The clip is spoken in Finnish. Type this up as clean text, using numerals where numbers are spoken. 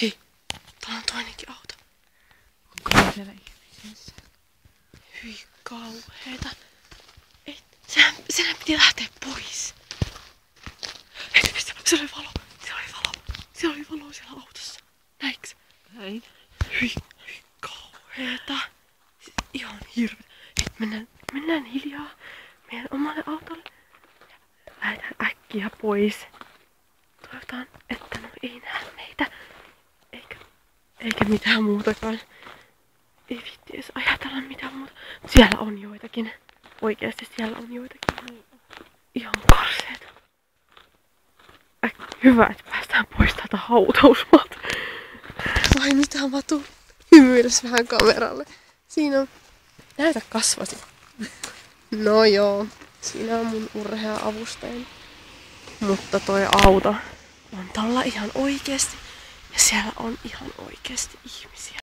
Hei, täällä on toinenkin auto. Onko siellä ihmisiä? Hyi kauheeta. Senhän piti lähteä pois. Hei, siellä oli valo. Siellä oli valo siellä autossa. Näiks? Näin. Hyi kauheeta. Siis ihan hirveet. Hei, mennään hiljaa meidän omalle autolle. Lähdetään äkkiä pois. Toivotaan, että no ei näe meitä. Eikä mitään muutakaan. Ei viitti edes ajatella mitään muuta. Siellä on joitakin. Oikeesti siellä on joitakin. Ihan karseeta. Hyvä, että päästään pois täältä hautausmaalta. Vai mitä mä tuun hymyilles vähän kameralle. Siinä on... Näytä kasvasi. No joo. Siinä on mun urhea-avustajani. Mutta toi auto on tällä ihan oikeesti. Ja siellä on ihan oikeesti ihmisiä.